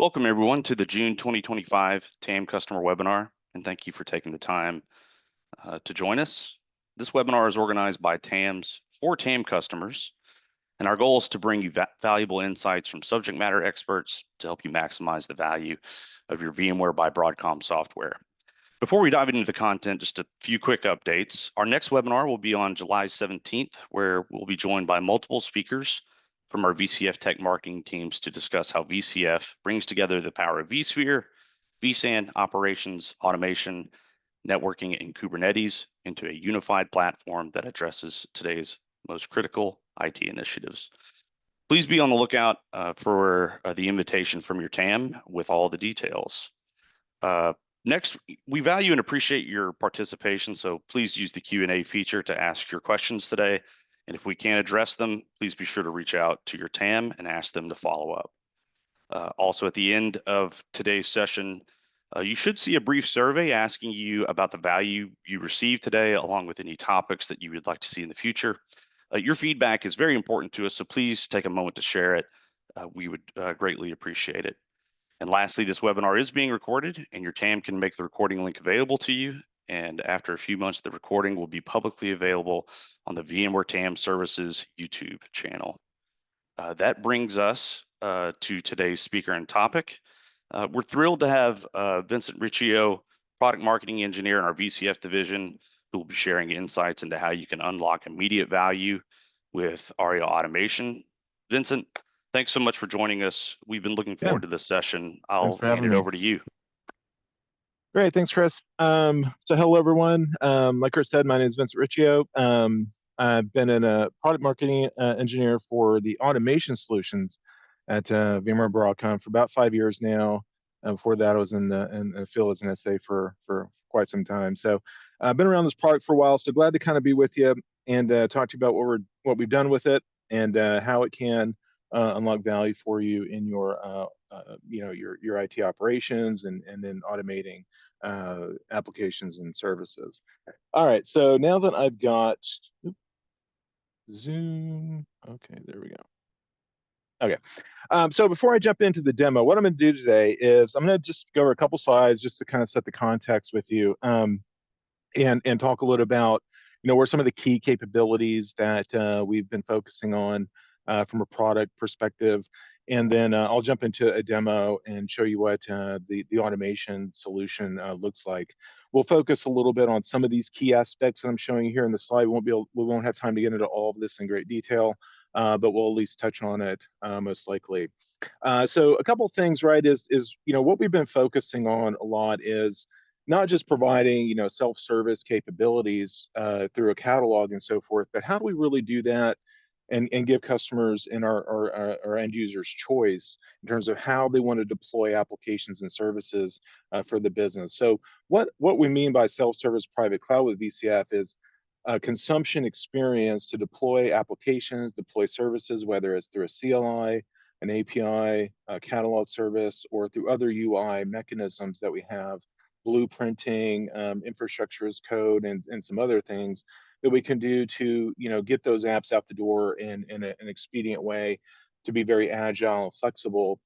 Welcome everyone to the June 2025 TAM customer webinar, and thank you for taking the time to join us. This webinar is organized by TAMs for TAM customers, and our goal is to bring you valuable insights from subject matter experts to help you maximize the value of your VMware by Broadcom software. Before we dive into the content, just a few quick updates. Our next webinar will be on July 17th, where we'll be joined by multiple speakers from our VCF tech marketing teams to discuss how VCF brings together the power of vSphere, vSAN, operations, automation, networking, and Kubernetes into a unified platform that addresses today's most critical IT initiatives. Please be on the lookout for the invitation from your TAM with all the details. Next, we value and appreciate your participation, so please use the Q&A feature to ask your questions today. And if we can't address them, please be sure to reach out to your TAM and ask them to follow up. Also, at the end of today's session, you should see a brief survey asking you about the value you received today, along with any topics that you would like to see in the future. Your feedback is very important to us, so please take a moment to share it. We would greatly appreciate it. And lastly, this webinar is being recorded, and your TAM can make the recording link available to you. And after a few months, the recording will be publicly available on the VMware TAM Services YouTube channel. That brings us to today's speaker and topic. We're thrilled to have Vincent Riccio, Product Marketing Engineer in our VCF division, who will be sharing insights into how you can unlock immediate value with ARIA automation. Vincent, thanks so much for joining us. We've been looking forward to this session. I'll hand it over to you. Great, thanks, Chris. So hello, everyone. Like Chris said, my name is Vincent Riccio. I've been a product marketing engineer for the automation solutions at VMware Broadcom for about 5 years now. Before that, I was in the field as an SA for quite some time. So I've been around this product for a while. So glad to kind of be with you and talk to you about what we've done with it and how it can unlock value for you in your your IT operations and then automating applications and services. All right, so now that I've got Zoom, okay, there we go. Okay, so before I jump into the demo, what I'm going to do today is I'm going to just go over a couple slides just to kind of set the context with you, and talk a little about what are some of the key capabilities that we've been focusing on from a product perspective. And then I'll jump into a demo and show you what the automation solution looks like. We'll focus a little bit on some of these key aspects that I'm showing you here in the slide. We won't have time to get into all of this in great detail, but we'll at least touch on it most likely. So a couple of things, right, is what we've been focusing on a lot is not just providing self-service capabilities through a catalog and so forth, but how do we really do that and give customers and our end users choice in terms of how they want to deploy applications and services for the business. So what we mean by self-service private cloud with VCF is a consumption experience to deploy applications, deploy services, whether it's through a CLI, an API, a catalog service, or through other UI mechanisms that we have, blueprinting, infrastructure as code, and some other things that we can do to get those apps out the door in an expedient way, to be very agile and flexible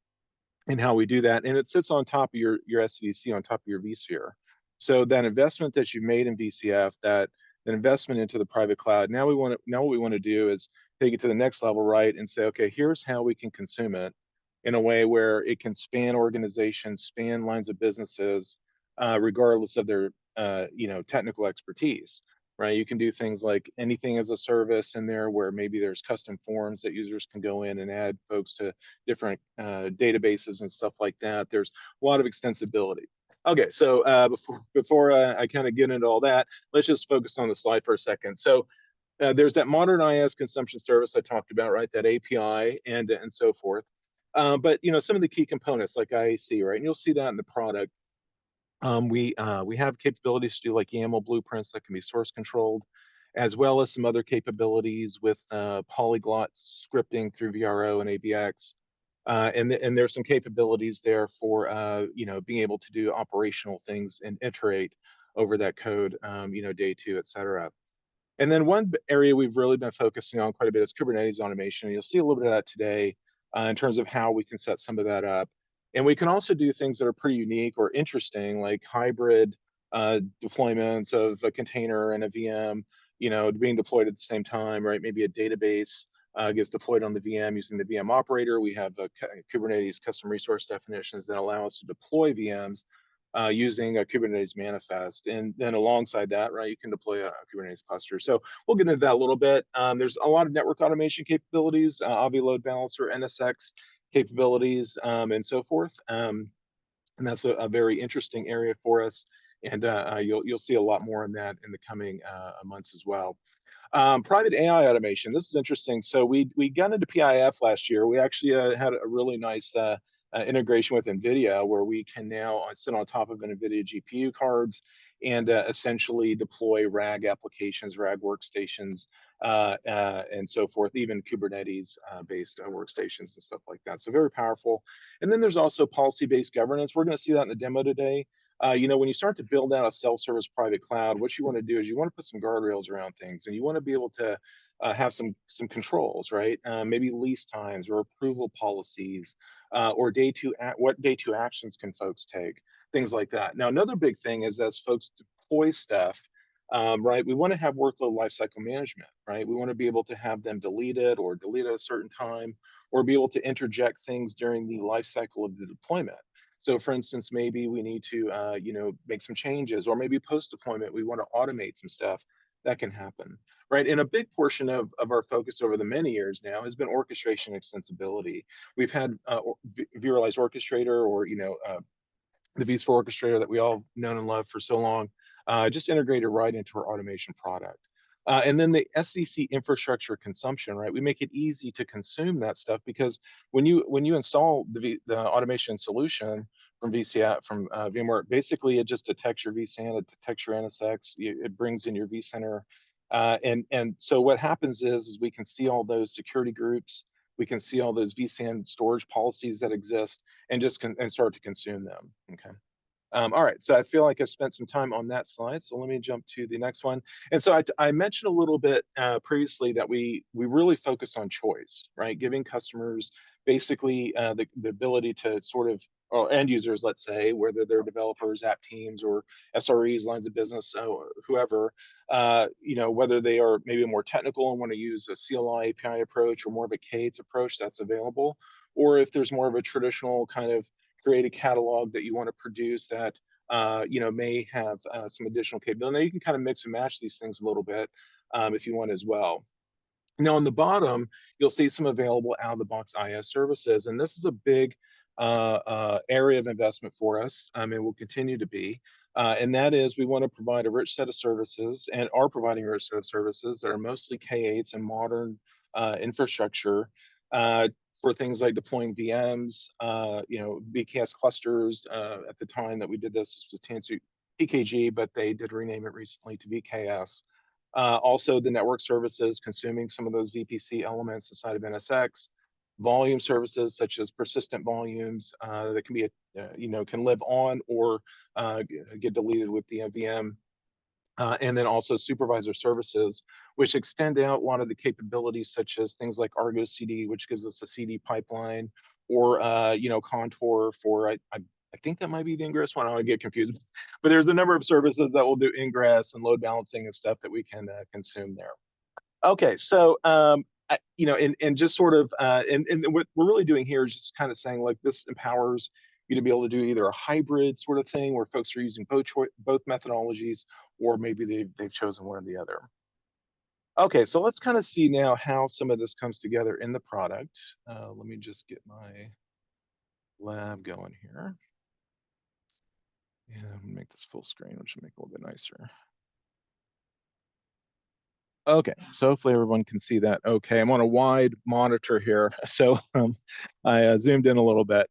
in how we do that. And it sits on top of your SDDC, on top of your vSphere. So that investment that you've made in VCF, that investment into the private cloud, now what we want to do is take it to the next level, right, and say, okay, here's how we can consume it in a way where it can span organizations, span lines of businesses, regardless of their technical expertise. Right, you can do things like anything as a service in there, where maybe there's custom forms that users can go in and add folks to different databases and stuff like that. There's a lot of extensibility. Okay, so before I kind of get into all that, let's just focus on the slide for a second. So there's that modern IaaS consumption service I talked about, right? That API and so forth. But some of the key components like IAC, right? And you'll see that in the product. We have capabilities to do like YAML blueprints that can be source controlled, as well as some other capabilities with polyglot scripting through VRO and ABX. And there's some capabilities there for being able to do operational things and iterate over that code, day two, et cetera. And then one area we've really been focusing on quite a bit is Kubernetes automation. And you'll see a little bit of that today in terms of how we can set some of that up. And we can also do things that are pretty unique or interesting, like hybrid deployments of a container and a VM, being deployed at the same time, right? Maybe a database gets deployed on the VM using the VM operator. We have Kubernetes custom resource definitions that allow us to deploy VMs using a Kubernetes manifest. And then alongside that, right, you can deploy a Kubernetes cluster. So we'll get into that a little bit. There's a lot of network automation capabilities, Avi Load Balancer, NSX capabilities, and so forth. And that's a very interesting area for us. And you'll see a lot more on that in the coming months as well. Private AI automation. This is interesting. So we got into PIF last year. We actually had a really nice integration with NVIDIA, where we can now sit on top of an NVIDIA GPU cards and essentially deploy RAG applications, RAG workstations, and so forth, even Kubernetes based workstations and stuff like that. So very powerful. And then there's also policy-based governance. We're going to see that in the demo today. When you start to build out a self-service private cloud, what you want to do is you want to put some guardrails around things, and you want to be able to have some controls, right? Maybe lease times or approval policies, or what day two actions can folks take, things like that. Now, another big thing is as folks deploy stuff, right? We want to have workload lifecycle management, right? We want to be able to have them deleted or delete at a certain time, or be able to interject things during the lifecycle of the deployment. So for instance, maybe we need to, make some changes, or maybe post deployment, we want to automate some stuff. That can happen, right? And a big portion of our focus over the many years now has been orchestration extensibility. We've had vRealize Orchestrator, or, the vSphere Orchestrator that we all known and love for so long, just integrated right into our automation product. And then the SDC infrastructure consumption, right? We make it easy to consume that stuff, because when you install the automation solution from VCF, from VMware, basically it just detects your vSAN, it detects your NSX, it brings in your vCenter, and so what happens is we can see all those security groups, we can see all those vSAN storage policies that exist, and and start to consume them. Okay. All right, so I feel like I spent some time on that slide, so let me jump to the next one. And so I mentioned a little bit previously that we really focus on choice, right? Giving customers basically the ability to sort of, or end users, let's say, whether they're developers, app teams, or SREs, lines of business, whoever, whether they are maybe more technical and want to use a CLI API approach, or more of a KATE approach, that's available. Or if there's more of a traditional kind of create a catalog that you want to produce that may have some additional capability. Now you can kind of mix and match these things a little bit if you want as well. Now on the bottom, you'll see some available out-of-the-box IS services, and this is a big area of investment for us, and will continue to be. And that is, we want to provide a rich set of services, and are providing a rich set of services that are mostly K8s and modern infrastructure, for things like deploying VMs, BKS clusters. At the time that we did this was Tansu PKG, but they did rename it recently to VKS. Also, the network services consuming some of those VPC elements inside of NSX, volume services such as persistent volumes that can be, can live on or get deleted with the VM. And then also supervisor services, which extend out a lot of the capabilities, such as things like Argo CD, which gives us a CD pipeline, or Contour for, I think that might be the ingress one. I get confused, but there's a number of services that will do ingress and load balancing and stuff that we can consume there. Okay, so and just sort of, and what we're really doing here is just kind of saying, like, this empowers you to be able to do either a hybrid sort of thing where folks are using both methodologies, or maybe they've chosen one or the other. Okay, so let's kind of see now how some of this comes together in the product. Let me just get my lab going here. And make this full screen, which will make it a little bit nicer. Okay, so hopefully everyone can see that. Okay, I'm on a wide monitor here, so I zoomed in a little bit.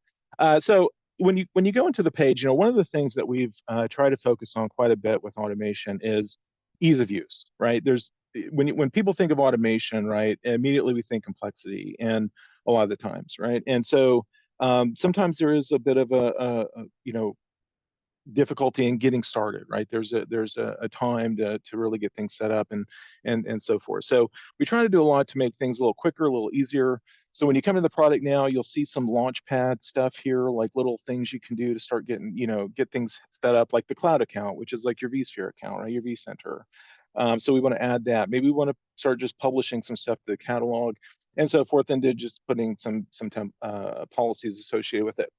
So when you go into the page, one of the things that we've tried to focus on quite a bit with automation is ease of use, right? When people think of automation, right, immediately we think complexity, and a lot of the times, right? And so sometimes there is a bit of a difficulty in getting started, right? There's a time to really get things set up and so forth. So we try to do a lot to make things a little quicker, a little easier. So when you come to the product now, you'll see some launchpad stuff here, like little things you can do to start getting, get things set up, like the cloud account, which is like your vSphere account, right? Your vCenter. So we want to add that. Maybe we want to start just publishing some stuff to the catalog and so forth, and then just putting some policies associated with it,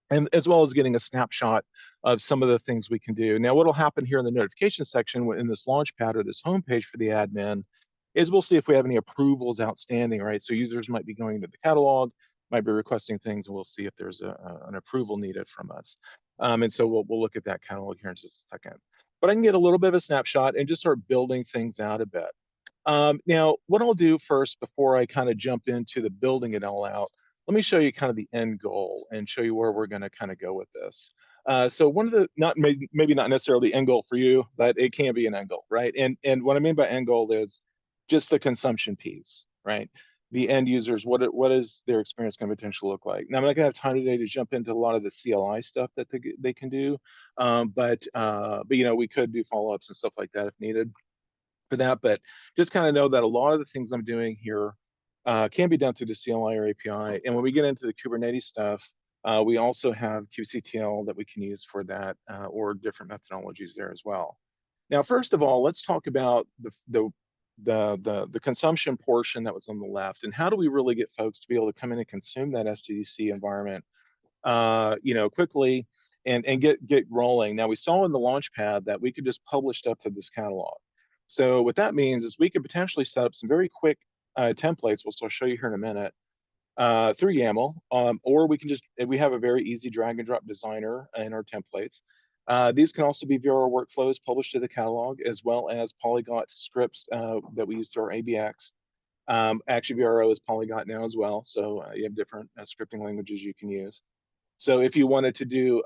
and as well as getting a snapshot of some of the things we can do. Now, what will happen here in the notification section in this launchpad or this homepage for the admin is we'll see if we have any approvals outstanding, right? So users might be going to the catalog, might be requesting things, and we'll see if there's an approval needed from us. And so we'll look at that catalog here in just a second. But I can get a little bit of a snapshot and just start building things out a bit. Now, what I'll do first before I kind of jump into the building it all out, let me show you kind of the end goal and show you where we're going to kind of go with this. So one of the maybe not necessarily the end goal for you, but it can be an end goal, right? And what I mean by end goal is just the consumption piece, right? The end users, what is their experience going to potentially look like? Now I'm not going to have time today to jump into a lot of the CLI stuff that they can do, but we could do follow-ups and stuff like that if needed for that. But just kind of know that a lot of the things I'm doing here can be done through the CLI or API. And when we get into the Kubernetes stuff, we also have kubectl that we can use for that, or different methodologies there as well. Now, first of all, let's talk about the consumption portion that was on the left, and how do we really get folks to be able to come in and consume that SDDC environment, quickly and get rolling. Now, we saw in the Launchpad that we could just publish stuff to this catalog. So what that means is we could potentially set up some very quick templates, which I'll show you here in a minute, through YAML, or we have a very easy drag and drop designer in our templates. These can also be VRO workflows published to the catalog, as well as Polyglot scripts that we use through our ABX. Actually, VRO is Polyglot now as well, so you have different scripting languages you can use. So if you wanted to do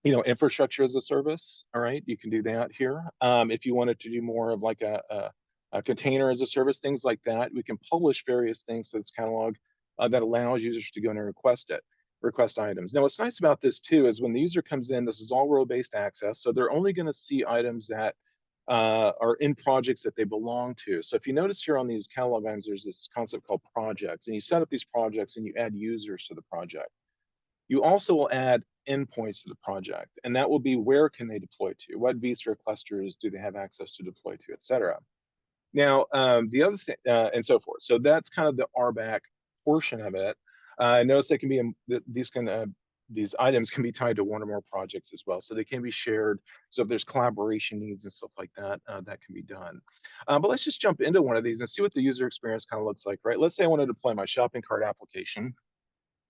infrastructure as a service, all right, you can do that here. If you wanted to do more of like a container as a service, things like that, we can publish various things to this catalog that allows users to go in and request items. Now, what's nice about this too is when the user comes in, this is all row-based access, so they're only going to see items that are in projects that they belong to. So if you notice here on these catalog items, there's this concept called projects, and you set up these projects and you add users to the project. You also will add endpoints to the project, and that will be where can they deploy to, what vSphere clusters do they have access to deploy to, et cetera. Now, the other thing, and so forth. So that's kind of the RBAC portion of it. Notice they can be, these items can be tied to one or more projects as well. So they can be shared. So if there's collaboration needs and stuff like that, that can be done. But let's just jump into one of these and see what the user experience kind of looks like, right? Let's say I want to deploy my shopping cart application.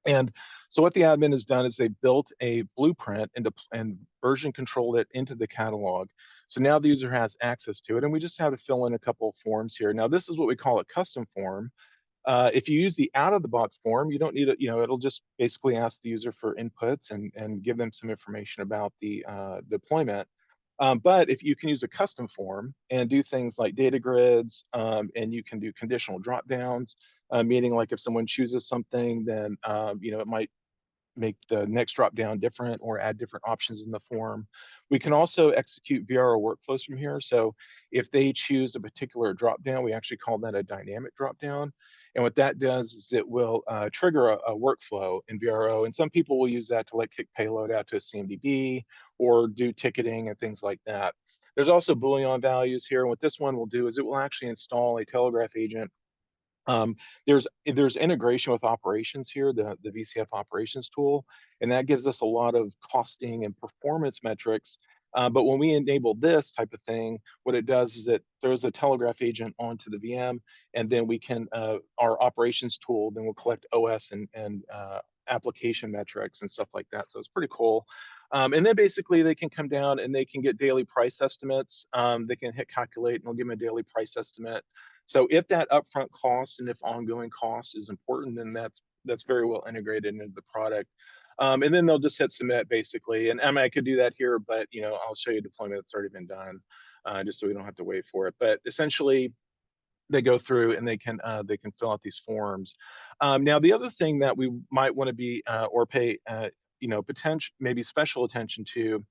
And so what the admin has done is they built a blueprint and version controlled it into the catalog. So now the user has access to it, and we just have to fill in a couple of forms here. Now this is what we call a custom form. If you use the out-of-the-box form, you don't need it. It'll just basically ask the user for inputs and give them some information about the deployment. But if you can use a custom form and do things like data grids, and you can do conditional drop downs, meaning like if someone chooses something, then it might make the next drop down different or add different options in the form. We can also execute VRO workflows from here. So if they choose a particular drop down, we actually call that a dynamic drop down. And what that does is it will trigger a workflow in VRO. And some people will use that to like kick payload out to a CMDB or do ticketing and things like that. There's also Boolean values here. And what this one will do is it will actually install a Telegraph agent. There's integration with operations here, the VCF operations tool, and that gives us a lot of costing and performance metrics. But when we enable this type of thing, what it does is it throws a Telegraph agent onto the VM, and then we can, our operations tool, then we'll collect OS and application metrics and stuff like that. So it's pretty cool. And then basically they can come down and they can get daily price estimates. They can hit calculate and we'll give them a daily price estimate. So if that upfront cost and if ongoing cost is important, then that's very well integrated into the product. And then they'll just hit submit basically. And I mean, I could do that here, but I'll show you a deployment that's already been done, just so we don't have to wait for it. But essentially, they go through and they can fill out these forms. Now, the other thing that we might want to be or pay potential maybe special attention to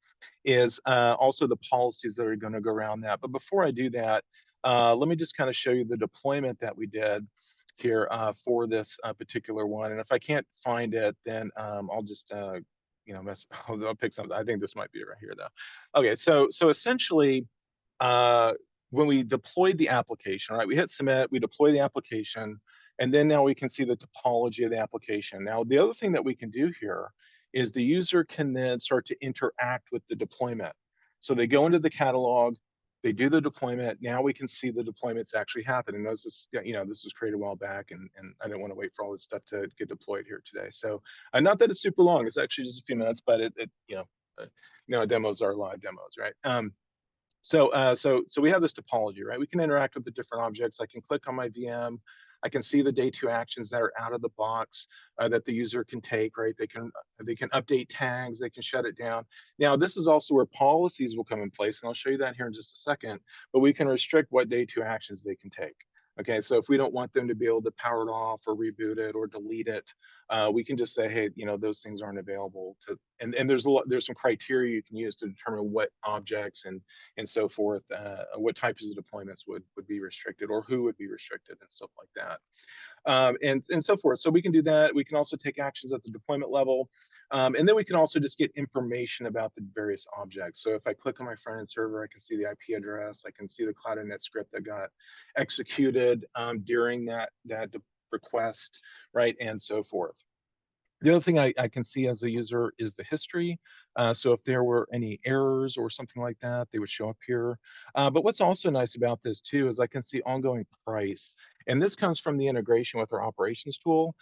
is also the policies that are going to go around that. But before I do that, let me just kind of show you the deployment that we did here for this particular one. And if I can't find it, then I'll just I'll pick something. I think this might be right here though. Okay, so essentially, uh, when we deployed the application, right, we hit submit, we deploy the application, and then now we can see the topology of the application. Now, the other thing that we can do here is the user can then start to interact with the deployment. So they go into the catalog, they do the deployment. Now we can see the deployments actually happen. And this was created a while back, and I didn't want to wait for all this stuff to get deployed here today. So not that it's super long, it's actually just a few minutes, but demos are live demos, right? So we have this topology, right? We can interact with the different objects. I can click on my VM. I can see the day two actions that are out of the box that the user can take, right? They can update tags, they can shut it down. Now, this is also where policies will come in place, and I'll show you that here in just a second, but we can restrict what day two actions they can take. Okay, so if we don't want them to be able to power it off or reboot it or delete it, we can just say, hey, those things aren't available to, and there's some criteria you can use to determine what objects and so forth, what types of deployments would be restricted or who would be restricted and stuff like that. And so forth. So we can do that. We can also take actions at the deployment level. And then we can also just get information about the various objects. So if I click on my front end server, I can see the IP address. I can see the Cloud.NET script that got executed during that request, right? And so forth. The other thing I can see as a user is the history. So if there were any errors or something like that, they would show up here. But what's also nice about this too is I can see ongoing price. And this comes from the integration with our operations tool.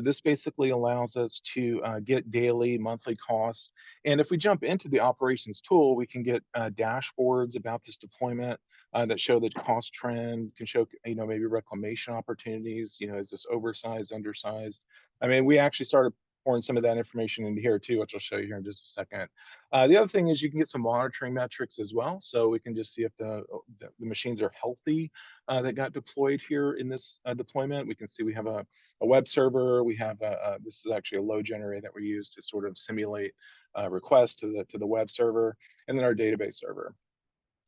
This basically allows us to get daily, monthly costs. And if we jump into the operations tool, we can get dashboards about this deployment that show the cost trend, can show, maybe reclamation opportunities. Is this oversized, undersized? I mean, we actually started pouring some of that information into here too, which I'll show you here in just a second. The other thing is you can get some monitoring metrics as well. So we can just see if the machines are healthy that got deployed here in this deployment. We can see we have a web server. We have this is actually a load generator that we use to sort of simulate requests to the web server, and then our database server.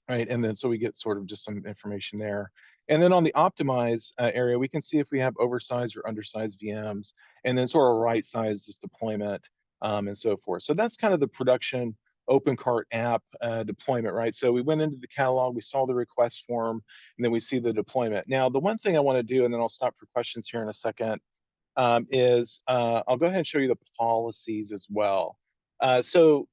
Right, and then so we get sort of just some information there. And then on the optimize area, we can see if we have oversized or undersized VMs, and then sort of right size this deployment and so forth. So that's kind of the production OpenCart app deployment, right? So we went into the catalog, we saw the request form, and then we see the deployment. Now, the one thing I want to do, and then I'll stop for questions here in a second, is I'll go ahead and show you the policies as well. So,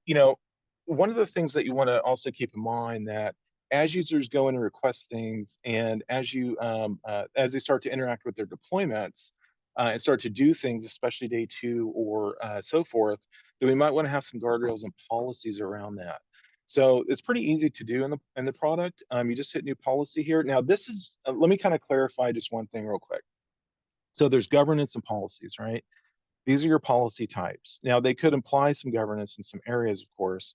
one of the things that you want to also keep in mind that as users go in and request things, and as they start to interact with their deployments and start to do things, especially day two or so forth, then we might want to have some guardrails and policies around that. So it's pretty easy to do in the product. You just hit new policy here. Now this is let me kind of clarify just one thing real quick. So there's governance and policies, right? These are your policy types. Now they could imply some governance in some areas, of course,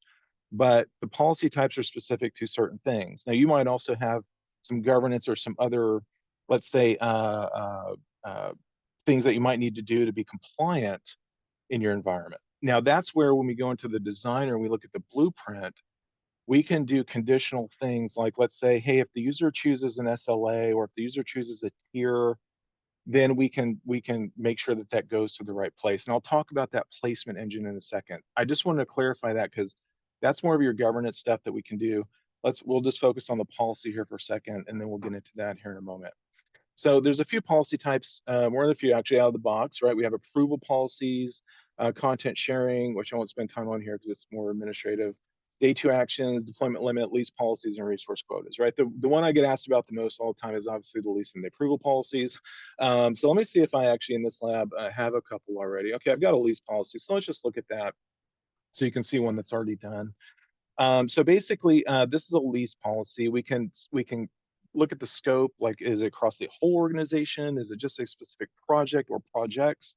but the policy types are specific to certain things. Now you might also have some governance or some other, let's say, things that you might need to do to be compliant in your environment. Now that's where when we go into the designer and we look at the blueprint, we can do conditional things like, let's say, hey, if the user chooses an SLA or if the user chooses a tier, then we can make sure that that goes to the right place. And I'll talk about that placement engine in a second. I just wanted to clarify that because that's more of your governance stuff that we can do. We'll just focus on the policy here for a second, and then we'll get into that here in a moment. So there's a few policy types, more than a few actually out of the box, right? We have approval policies, content sharing, which I won't spend time on here because it's more administrative. Day two actions, deployment limit, lease policies, and resource quotas, right? The one I get asked about the most all the time is obviously the lease and the approval policies. So let me see if I actually in this lab have a couple already. Okay, I've got a lease policy. So let's just look at that so you can see one that's already done. So basically, this is a lease policy. We can look at the scope, like is it across the whole organization? Is it just a specific project or projects?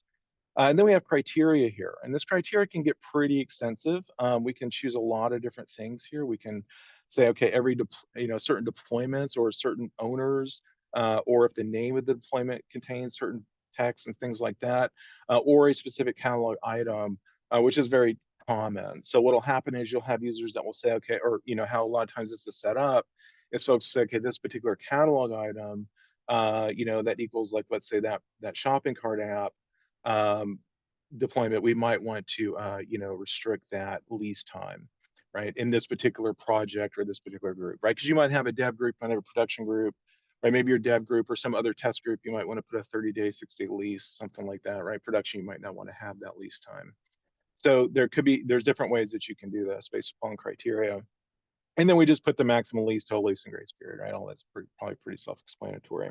And then we have criteria here, and this criteria can get pretty extensive. We can choose a lot of different things here. We can say, okay, certain deployments or certain owners, or if the name of the deployment contains certain text and things like that, or a specific catalog item, which is very common. So what'll happen is you'll have users that will say, okay, or how a lot of times this is set up is folks say, okay, this particular catalog item that equals, like, let's say that shopping cart app um, deployment, we might want to, restrict that lease time, right, in this particular project or this particular group, right? Because you might have a dev group, might have a production group, right? Maybe your dev group or some other test group, you might want to put a 30-day, 60-day lease, something like that, right? Production, you might not want to have that lease time. So there's different ways that you can do this based upon criteria. And then we just put the maximum lease, total lease, and grace period, right? All that's probably pretty self-explanatory.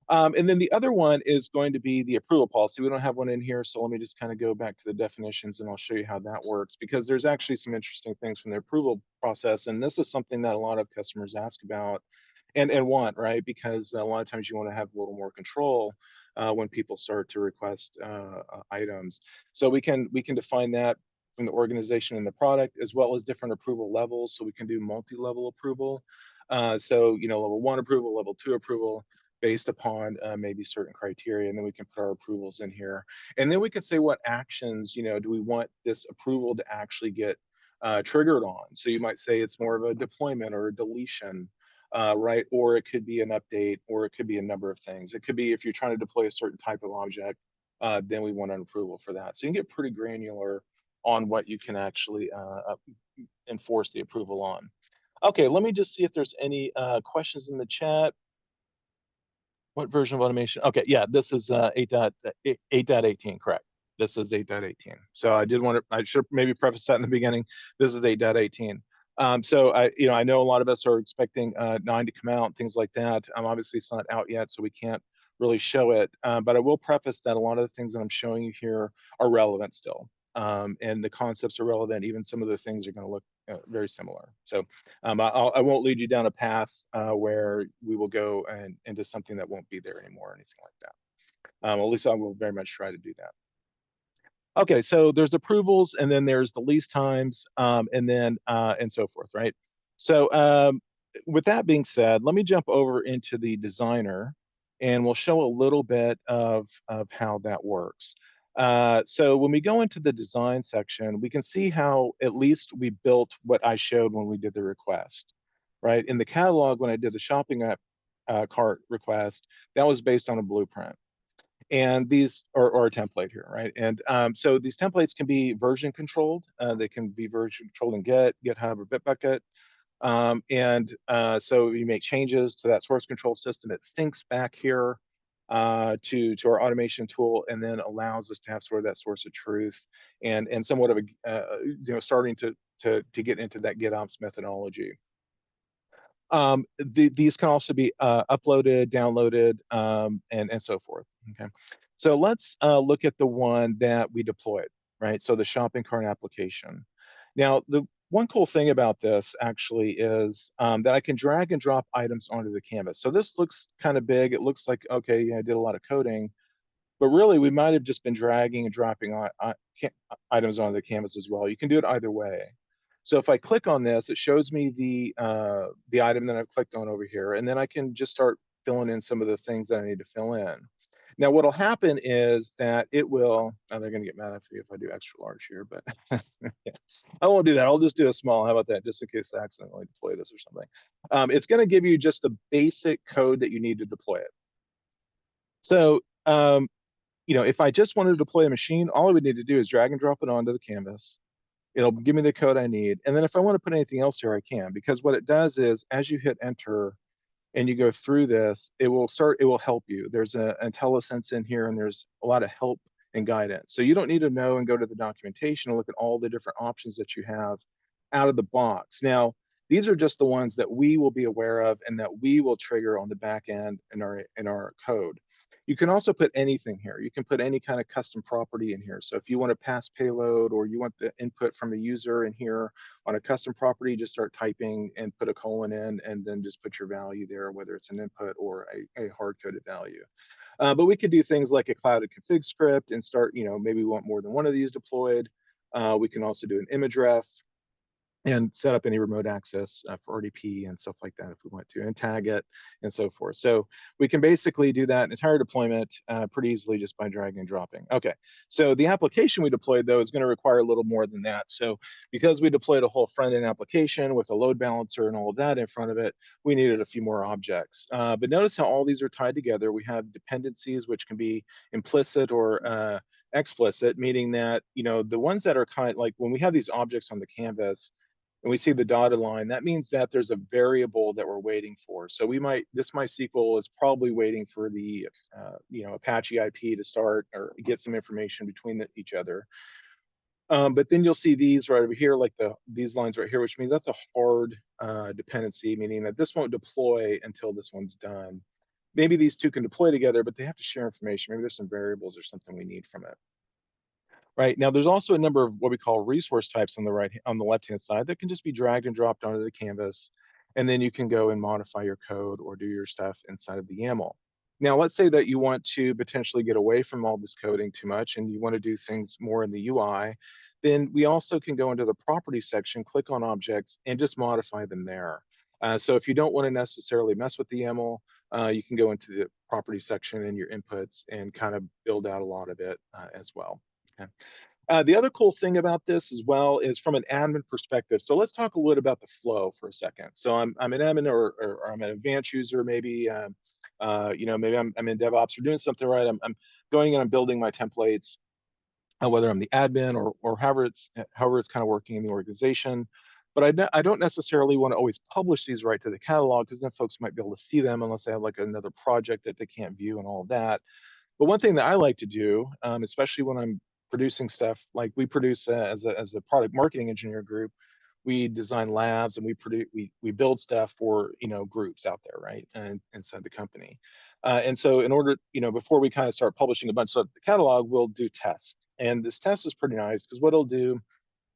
And then the other one is going to be the approval policy. We don't have one in here, so let me just kind of go back to the definitions and I'll show you how that works, because there's actually some interesting things from the approval process. And this is something that a lot of customers ask about and want, right? Because a lot of times you want to have a little more control when people start to request items. So we can define that from the organization and the product, as well as different approval levels. So we can do multi-level approval. So level 1 approval, level 2 approval, based upon maybe certain criteria, and then we can put our approvals in here, and then we can say what actions do we want this approval to actually get triggered on. So you might say it's more of a deployment or a deletion, right? Or it could be an update, or it could be a number of things. It could be if you're trying to deploy a certain type of object, then we want an approval for that. So you can get pretty granular on what you can actually enforce the approval on. Okay, let me just see if there's any questions in the chat. What version of automation? Okay, yeah, this is 8.18, correct. This is 8.18. So I should maybe preface that in the beginning. This is 8.18. So I know a lot of us are expecting 9 to come out, things like that. Obviously it's not out yet, so we can't really show it. But I will preface that a lot of the things that I'm showing you here are relevant still. And the concepts are relevant. Even some of the things are going to look very similar. So I won't lead you down a path where we will go into something that won't be there anymore or anything like that. At least I will very much try to do that. Okay, so there's approvals, and then there's the lease times, and then and so forth, right? So with that being said, let me jump over into the designer, and we'll show a little bit of how that works. So when we go into the design section, we can see how at least we built what I showed when we did the request, right? In the catalog, when I did the shopping app cart request, that was based on a blueprint. And these or a template here, right? And so these templates can be version controlled. They can be version controlled in GitHub, or Bitbucket. So you make changes to that source control system. It syncs back here to our automation tool, and then allows us to have sort of that source of truth and somewhat of a starting to get into that GitOps methodology. These can also be uploaded, downloaded, and so forth. Okay, so let's look at the one that we deployed, right? So the shopping cart application. Now, the one cool thing about this actually is that I can drag and drop items onto the canvas. So this looks kind of big. It looks like, okay, yeah, I did a lot of coding, but really we might have just been dragging and dropping items onto the canvas as well. You can do it either way. So if I click on this, it shows me the item that I've clicked on over here, and then I can just start filling in some of the things that I need to fill in. Now, what'll happen is that it will, oh, they're gonna get mad at me if I do extra large here, but yeah, I won't do that. I'll just do a small. How about that? Just in case I accidentally deploy this or something. It's gonna give you just the basic code that you need to deploy it. So, if I just wanted to deploy a machine, all I would need to do is drag and drop it onto the canvas. It'll give me the code I need. And then if I want to put anything else here, I can, because what it does is as you hit enter and you go through this, it will help you. There's an IntelliSense in here, and there's a lot of help and guidance. So you don't need to know and go to the documentation and look at all the different options that you have out of the box. Now, these are just the ones that we will be aware of and that we will trigger on the back end in our code. You can also put anything here. You can put any kind of custom property in here. So if you want to pass payload, or you want the input from a user in here on a custom property, just start typing and put a colon in, and then just put your value there, whether it's an input or a hard-coded value. But we could do things like a clouded config script and start, maybe we want more than one of these deployed. We can also do an image ref. and set up any remote access for RDP and stuff like that if we want to, and tag it and so forth. So we can basically do that entire deployment pretty easily just by dragging and dropping. Okay, so the application we deployed though is going to require a little more than that. So because we deployed a whole front-end application with a load balancer and all of that in front of it, we needed a few more objects. But notice how all these are tied together. We have dependencies, which can be implicit or explicit, meaning that, you know, the ones that are kind of like when we have these objects on the canvas, and we see the dotted line, that means that there's a variable that we're waiting for. So we might, this MySQL is probably waiting for the, you know, Apache IP to start or get some information between each other. But then you'll see these right over here, like these lines right here, which means that's a hard dependency, meaning that this won't deploy until this one's done. Maybe these two can deploy together, but they have to share information. Maybe there's some variables or something we need from it. Right now, there's also a number of what we call resource types on the left-hand side that can just be dragged and dropped onto the canvas, and then you can go and modify your code or do your stuff inside of the YAML. Now, let's say that you want to potentially get away from all this coding too much and you want to do things more in the UI, then we also can go into the property section, click on objects, and just modify them there. So if you don't want to necessarily mess with the YAML, you can go into the property section and your inputs and kind of build out a lot of it as well. Okay. The other cool thing about this as well is from an admin perspective. So let's talk a little about the flow for a second. So I'm an admin or I'm an advanced user, maybe you know, maybe I'm in DevOps or doing something right. I'm going and I'm building my templates, whether I'm the admin or however it's kind of working in the organization. But I don't necessarily want to always publish these right to the catalog because then folks might be able to see them unless they have like another project that they can't view and all of that. But one thing that I like to do, especially when I'm producing stuff, like we produce as a product marketing engineer group, we design labs and we produce we build stuff for, you know, groups out there, right, and inside the company. And so in order, you know, before we kind of start publishing a bunch of stuff to the catalog, we'll do tests. And this test is pretty nice because what it'll do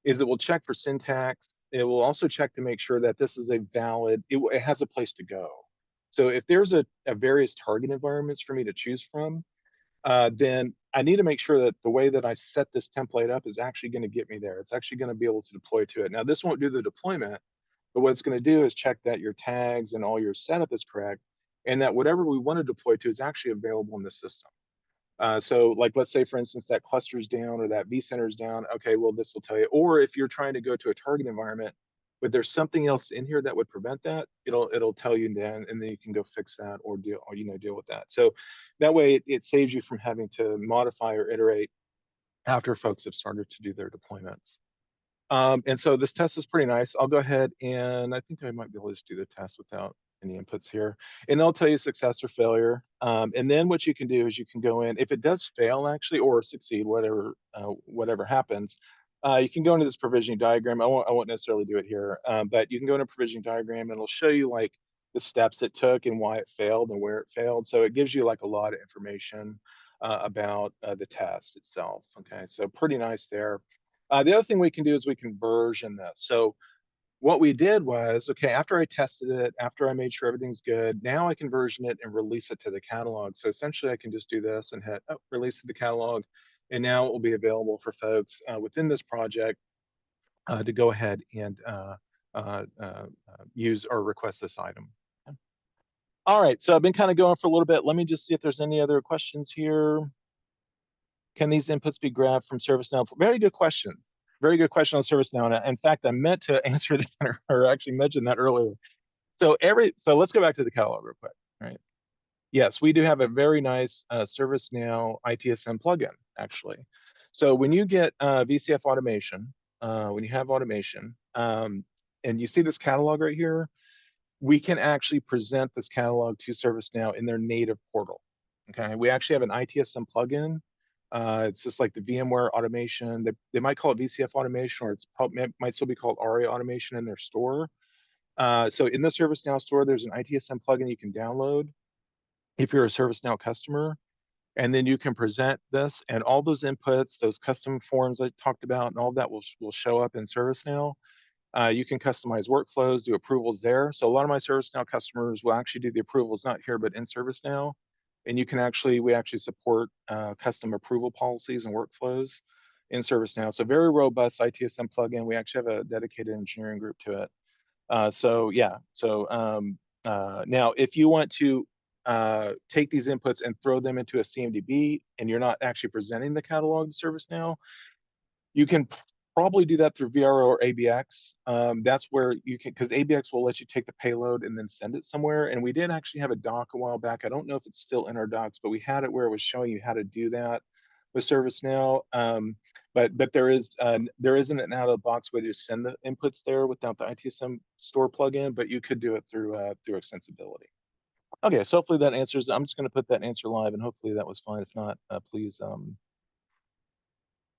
is it will check for syntax. It will also check to make sure that this is a valid, it has a place to go. So if there's a various target environments for me to choose from, then I need to make sure that the way that I set this template up is actually going to get me there. It's actually going to be able to deploy to it. Now, this won't do the deployment, but what it's going to do is check that your tags and all your setup is correct, and that whatever we want to deploy to is actually available in the system. So like, let's say for instance, that cluster's down or that vCenter is down. Okay, well, this will tell you. Or if you're trying to go to a target environment, but there's something else in here that would prevent that, it'll tell you then, and then you can go fix that or deal with that. So that way it saves you from having to modify or iterate after folks have started to do their deployments. And so this test is pretty nice. I'll go ahead and I think I might be able to just do the test without any inputs here. And they'll tell you success or failure. And then what you can do is you can go in, if it does fail actually, or succeed, whatever happens, you can go into this provisioning diagram. I won't necessarily do it here, but you can go into a provisioning diagram and it'll show you like the steps it took and why it failed and where it failed. So it gives you like a lot of information about the test itself. Okay, so pretty nice there. The other thing we can do is we can version this. So what we did was, okay, after I tested it, after I made sure everything's good, now I can version it and release it to the catalog. So essentially I can just do this and hit release to the catalog. And now it will be available for folks within this project to go ahead and use or request this item. All right, so I've been kind of going for a little bit. Let me just see if there's any other questions here. Can these inputs be grabbed from ServiceNow? Very good question. Very good question on ServiceNow. And in fact, I meant to answer that or actually mention that earlier. So let's go back to the catalog real quick. Right. Yes, we do have a very nice ServiceNow ITSM plugin, actually. So when you get VCF automation, when you have automation, and you see this catalog right here, we can actually present this catalog to ServiceNow in their native portal. Okay, we actually have an ITSM plugin. It's just like the VMware automation. They might call it VCF automation, or it might still be called ARIA automation in their store. So in the ServiceNow store, there's an ITSM plugin you can download if you're a ServiceNow customer, and then you can present this and all those inputs, those custom forms I talked about, and all that will show up in ServiceNow. You can customize workflows, do approvals there. So a lot of my ServiceNow customers will actually do the approvals not here, but in ServiceNow. And we actually support custom approval policies and workflows. in ServiceNow. So very robust ITSM plugin. We actually have a dedicated engineering group to it. So yeah, so now if you want to take these inputs and throw them into a CMDB and you're not actually presenting the catalog to ServiceNow, you can probably do that through VRO or ABX. That's where you can, because ABX will let you take the payload and then send it somewhere. And we did actually have a doc a while back. I don't know if it's still in our docs, but we had it where it was showing you how to do that with ServiceNow. But there isn't an out of the box way to send the inputs there without the ITSM store plugin, but you could do it through extensibility. Okay, so hopefully that answers. I'm just going to put that answer live, and hopefully that was fine. If not, please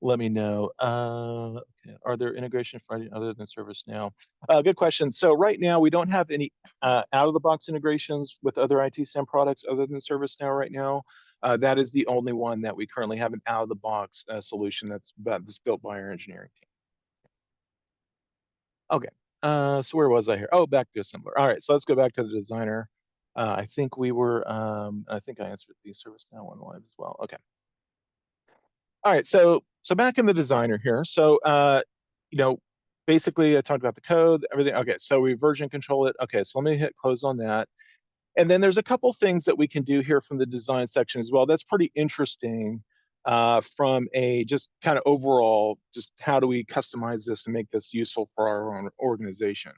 let me know. Okay. Are there integration for any other than ServiceNow? Good question. So right now we don't have any out of the box integrations with other ITSM products other than ServiceNow right now. That is the only one that we currently have an out of the box solution that's built by our engineering team. Okay. So where was I here? Oh, back to assembler. All right. So let's go back to the designer. I think we were. I think I answered the ServiceNow one live as well. Okay. All right, so back in the designer here. So basically I talked about the code, everything. Okay, so we version control it. Okay, so let me hit close on that. And then there's a couple things that we can do here from the design section as well. That's pretty interesting from a just kind of overall, just how do we customize this and make this useful for our own organization.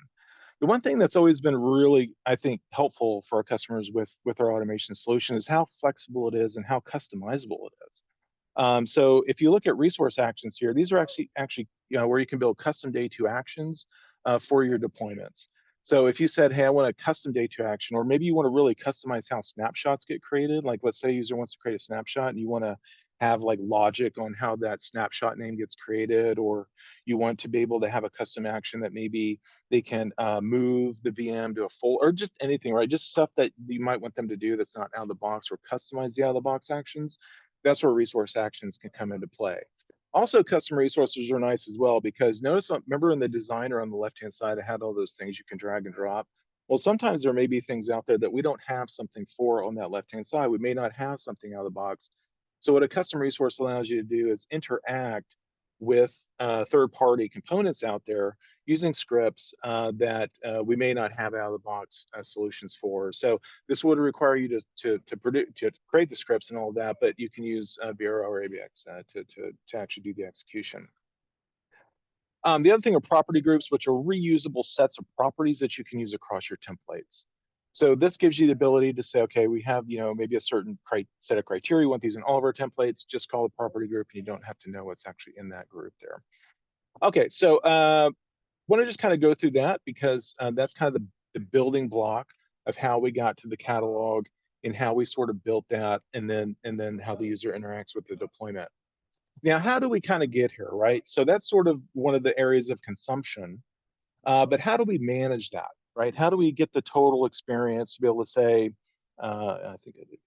The one thing that's always been really, I think, helpful for our customers with our automation solution is how flexible it is and how customizable it is. So if you look at resource actions here, these are actually where you can build custom day two actions for your deployments. So if you said, hey, I want a custom day two action, or maybe you want to really customize how snapshots get created. Like let's say a user wants to create a snapshot and you want to have like logic on how that snapshot name gets created, or you want to be able to have a custom action that maybe they can move the VM to a full, or just anything, right? Just stuff that you might want them to do that's not out of the box, or customize the out of the box actions. That's where resource actions can come into play. Also, custom resources are nice as well, because notice, remember in the designer on the left-hand side, I had all those things you can drag and drop. Well, sometimes there may be things out there that we don't have something for on that left-hand side. We may not have something out of the box. So what a custom resource allows you to do is interact with third-party components out there using scripts that we may not have out of the box solutions for. So this would require you to create the scripts and all of that, but you can use Bureau or ABX to actually do the execution. The other thing are property groups, which are reusable sets of properties that you can use across your templates. So this gives you the ability to say, okay, we have maybe a certain set of criteria. We want these in all of our templates. Just call the property group, and you don't have to know what's actually in that group there. Okay, so want to just kind of go through that, because that's kind of the building block of how we got to the catalog and how we sort of built that, and then how the user interacts with the deployment. Now, how do we kind of get here, right? So that's sort of one of the areas of consumption, but how do we manage that, right? How do we get the total experience to be able to say, I think I did,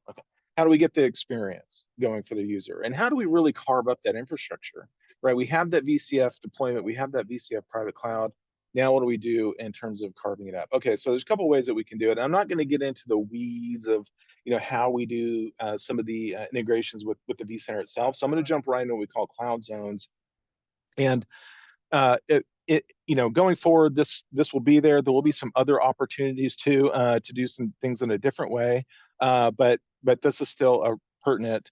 okay. How do we get the experience going for the user? And how do we really carve up that infrastructure, right? We have that VCF deployment, we have that VCF private cloud. Now, what do we do in terms of carving it up? Okay, so there's a couple of ways that we can do it. I'm not going to get into the weeds of how we do some of the integrations with the vCenter itself. So I'm going to jump right into what we call cloud zones. And going forward, this will be there. There will be some other opportunities too to do some things in a different way, but this is still pertinent.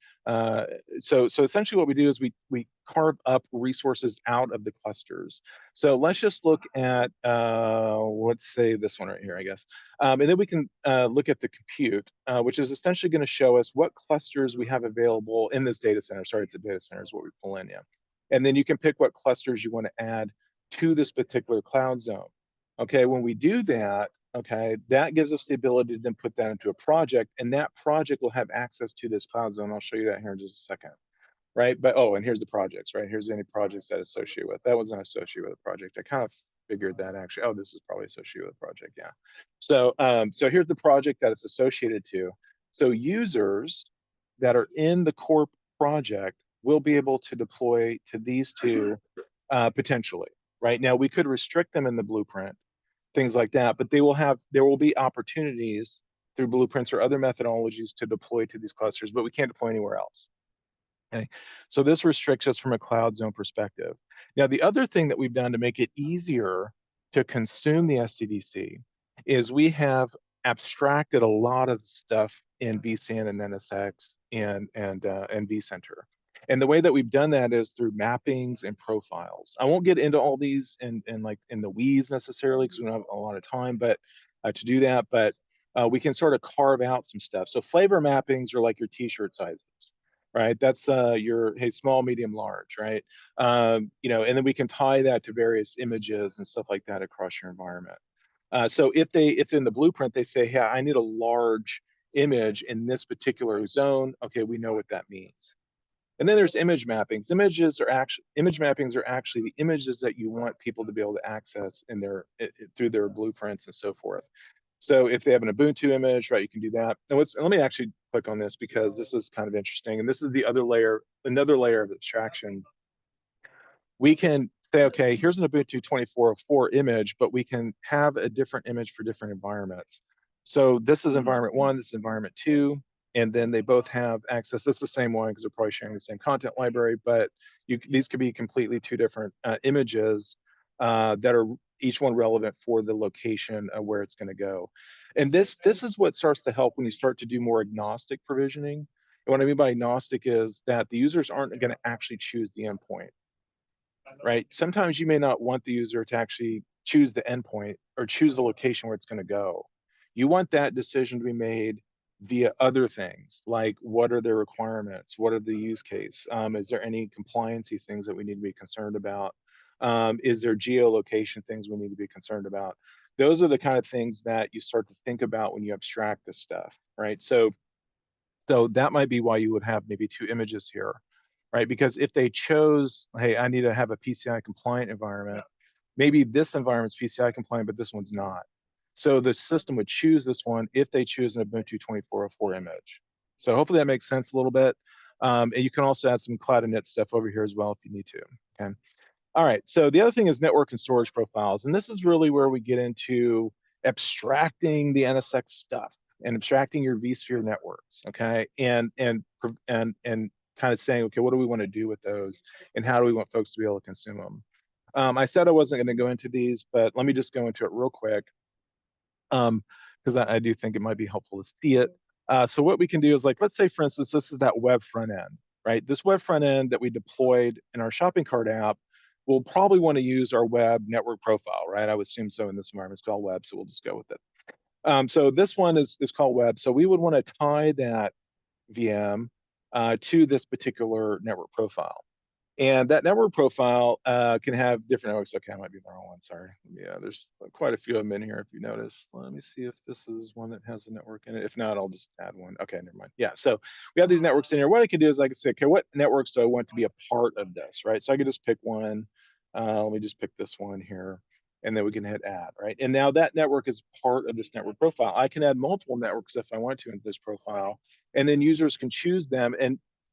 So essentially, what we do is we carve up resources out of the clusters. So let's just look at let's say this one right here, I guess, and then we can look at the compute, which is essentially going to show us what clusters we have available in this data center. Sorry, it's a data center is what we pull in, yeah. And then you can pick what clusters you want to add to this particular cloud zone. Okay, when we do that, okay, that gives us the ability to then put that into a project, and that project will have access to this cloud zone. I'll show you that here in just a second, right? But and here's the projects, right? Here's any projects that associate with. That was not associated with a project. I kind of figured that actually. Oh, this is probably associated with a project, yeah. So so here's the project that it's associated to. So users that are in the core project will be able to deploy to these two potentially. Right now, we could restrict them in the blueprint, things like that, but there will be opportunities through blueprints or other methodologies to deploy to these clusters, but we can't deploy anywhere else. Okay. So this restricts us from a cloud zone perspective. Now, the other thing that we've done to make it easier to consume the SDDC is we have abstracted a lot of stuff in vSAN and NSX and vCenter. And the way that we've done that is through mappings and profiles. I won't get into all these in like in the weeds necessarily because we don't have a lot of time, but to do that. But we can sort of carve out some stuff. So flavor mappings are like your T-shirt sizes, right? That's your hey small, medium, large, right? And then we can tie that to various images and stuff like that across your environment. So if in the blueprint they say, hey, I need a large image in this particular zone, okay, we know what that means. And then there's image mappings. Image mappings are actually the images that you want people to be able to access in through their blueprints and so forth. So if they have an Ubuntu image, right, you can do that. And let me actually click on this because this is kind of interesting. And this is the other layer, another layer of abstraction. We can say, okay, here's an Ubuntu 2404 image, but we can have a different image for different environments. So this is environment one, this is environment two, and then they both have access. It's the same one because they're probably sharing the same content library, but these could be completely two different images that are each one relevant for the location of where it's going to go. And this is what starts to help when you start to do more agnostic provisioning. And what I mean by agnostic is that the users aren't going to actually choose the endpoint, right? Sometimes you may not want the user to actually choose the endpoint or choose the location where it's going to go. You want that decision to be made via other things, like what are their requirements? What are the use case? Is there any compliancy things that we need to be concerned about? Is there geolocation things we need to be concerned about? Those are the kind of things that you start to think about when you abstract this stuff, right? So that might be why you would have maybe two images here, right? Because if they chose, hey, I need to have a PCI compliant environment, maybe this environment's PCI compliant, but this one's not. So the system would choose this one if they choose an Ubuntu 2404 image. So hopefully that makes sense a little bit. And you can also add some cloud init stuff over here as well if you need to. Okay. All right. So the other thing is network and storage profiles. And this is really where we get into abstracting the NSX stuff and abstracting your vSphere networks. Okay. And kind of saying, okay, what do we want to do with those and how do we want folks to be able to consume them? I said I wasn't going to go into these, but let me just go into it real quick because I do think it might be helpful to see it. So what we can do is like, let's say, for instance, this is that web front end, right? This web front end that we deployed in our shopping cart app, we'll probably want to use our web network profile, right? I would assume so in this environment. It's called web, so we'll just go with it. So this one is called web. So we would want to tie that VM to this particular network profile. And that network profile can have different networks. Okay, I might be the wrong one. Sorry. Yeah, there's quite a few of them in here if you notice. Let me see if this is one that has a network in it. If not, I'll just add one. Okay, never mind. Yeah, so we have these networks in here. What I can do is I can say, okay, what networks do I want to be a part of this, right? So I could just pick one. Let me just pick this one here. And then we can hit add, right? And now that network is part of this network profile. I can add multiple networks if I want to into this profile. And then users can choose them.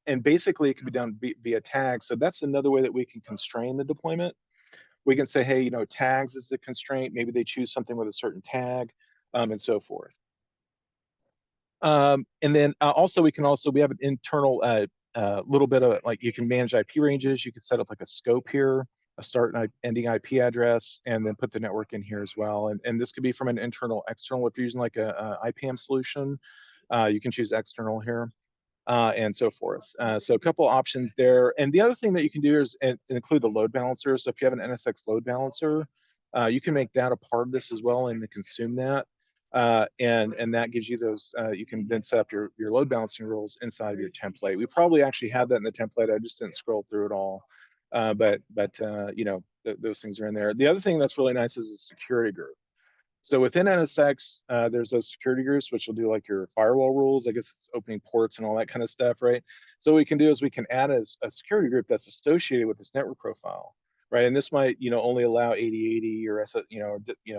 And basically it can be done via tags. So that's another way that we can constrain the deployment. We can say, hey, tags is the constraint. Maybe they choose something with a certain tag, and so forth. And then also we have an internal little bit of like you can manage IP ranges. You can set up like a scope here, a start and ending IP address, and then put the network in here as well. And this could be from an internal, external. If you're using like a IPAM solution, you can choose external here. And so forth. So a couple options there. And the other thing that you can do is include the load balancer. So if you have an NSX load balancer, you can make that a part of this as well and consume that. And that gives you those, you can then set up your load balancing rules inside of your template. We probably actually have that in the template. I just didn't scroll through it all. But those things are in there. The other thing that's really nice is a security group. So within NSX, there's those security groups, which will do like your firewall rules. I guess it's opening ports and all that kind of stuff, right? So what we can do is we can add a security group that's associated with this network profile, right? And this might, only allow 8080 or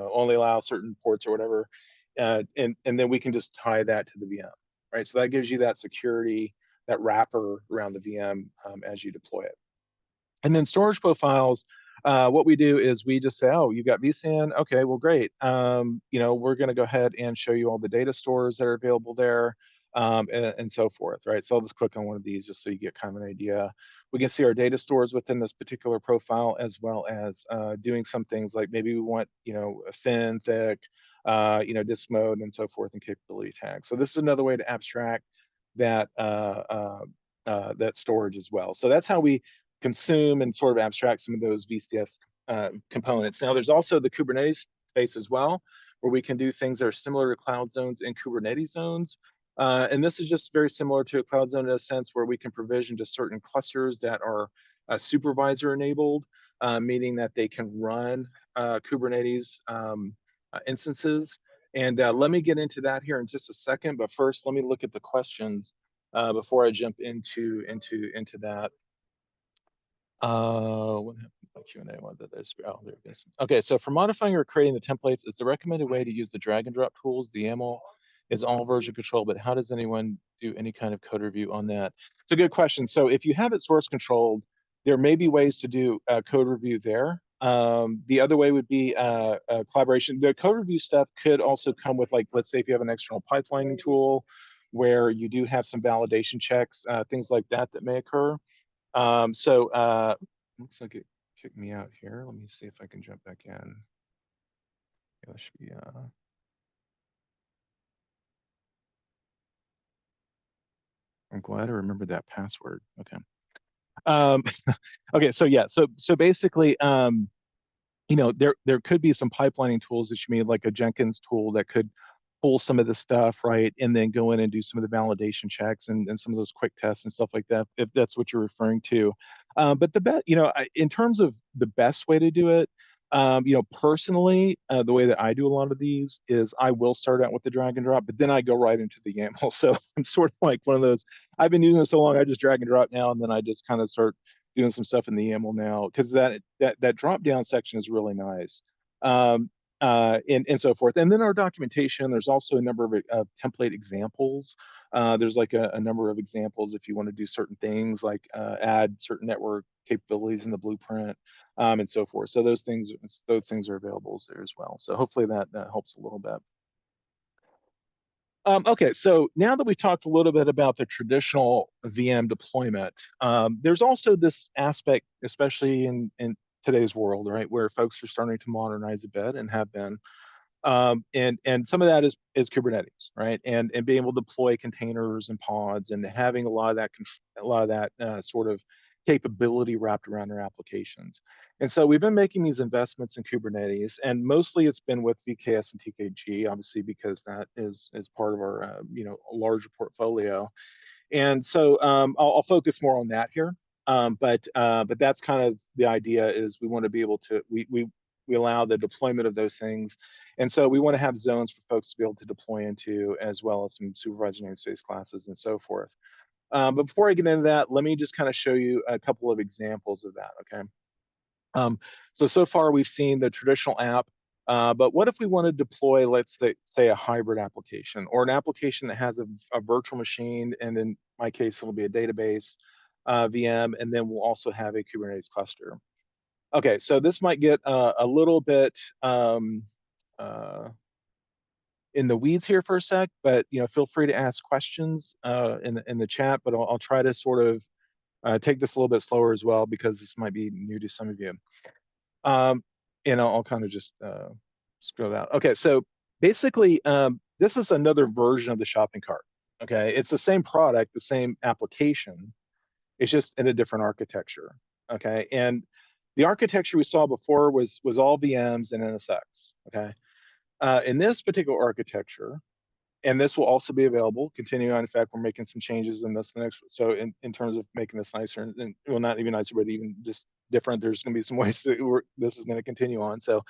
only allow certain ports or whatever, and then we can just tie that to the VM, right? So that gives you that security, that wrapper around the VM as you deploy it. And then storage profiles, what we do is we just say, oh, you got vSAN. Okay, well, great. We're going to go ahead and show you all the data stores that are available there. and so forth, right? So I'll just click on one of these just so you get kind of an idea. We can see our data stores within this particular profile, as well as doing some things like maybe we want, thin, thick, disk mode and so forth, and capability tags. So this is another way to abstract that that storage as well. So that's how we consume and sort of abstract some of those VCF components. Now, there's also the Kubernetes space as well, where we can do things that are similar to Cloud Zones and Kubernetes zones. And this is just very similar to a Cloud Zone in a sense where we can provision to certain clusters that are supervisor enabled, meaning that they can run Kubernetes instances. And let me get into that here in just a second. But first, let me look at the questions before I jump into that. What happened to my Q&A? What did this? Oh, there it is. Okay, so for modifying or creating the templates, it's the recommended way to use the drag and drop tools. The YAML is all version control, but how does anyone do any kind of code review on that? It's a good question. So if you have it source controlled, there may be ways to do code review there. The other way would be collaboration. The code review stuff could also come with, like, let's say if you have an external pipelining tool where you do have some validation checks, things like that may occur. Looks like it kicked me out here. Let me see if I can jump back in. Yeah, that should be, I'm glad I remembered that password. Okay. Um, okay, so yeah, so basically, there could be some pipelining tools that you made, like a Jenkins tool that could pull some of the stuff, right, and then go in and do some of the validation checks and some of those quick tests and stuff like that, if that's what you're referring to. But the best, in terms of the best way to do it, personally, the way that I do a lot of these is I will start out with the drag and drop, but then I go right into the YAML. So I'm sort of like one of those. I've been using it so long, I just drag and drop now, and then I just kind of start doing some stuff in the YAML now, because that drop down section is really nice. And so forth. And then our documentation, there's also a number of template examples. There's like a number of examples if you want to do certain things, like add certain network capabilities in the blueprint, and so forth. So those things are available there as well. So hopefully that helps a little bit. Okay, so now that we've talked a little bit about the traditional VM deployment, there's also this aspect, especially in today's world, right, where folks are starting to modernize a bit and have been. And some of that is Kubernetes, right? And being able to deploy containers and pods and having a lot of that sort of capability wrapped around their applications. And so we've been making these investments in Kubernetes, and mostly it's been with VKS and TKG, obviously, because that is part of our larger portfolio. And so I'll focus more on that here. But that's kind of the idea, is we want to be able to we allow the deployment of those things. And so we want to have zones for folks to be able to deploy into, as well as some supervisor namespace classes and so forth. But before I get into that, let me just kind of show you a couple of examples of that, okay? So far we've seen the traditional app, but what if we want to deploy, let's say a hybrid application, or an application that has a virtual machine, and in my case, it'll be a database VM, and then we'll also have a Kubernetes cluster. Okay, so this might get a little bit in the weeds here for a sec, but feel free to ask questions in the chat. But I'll try to sort of take this a little bit slower as well, because this might be new to some of you. And I'll kind of just scroll out. Okay, so basically, this is another version of the shopping cart. Okay, it's the same product, the same application. It's just in a different architecture. Okay, and the architecture we saw before was all VMs and NSX. Okay, in this particular architecture, and this will also be available continuing on. In fact, we're making some changes in this next. So in terms of making this nicer, and well, not even nicer, but even just different, there's going to be some ways that this is going to continue on. So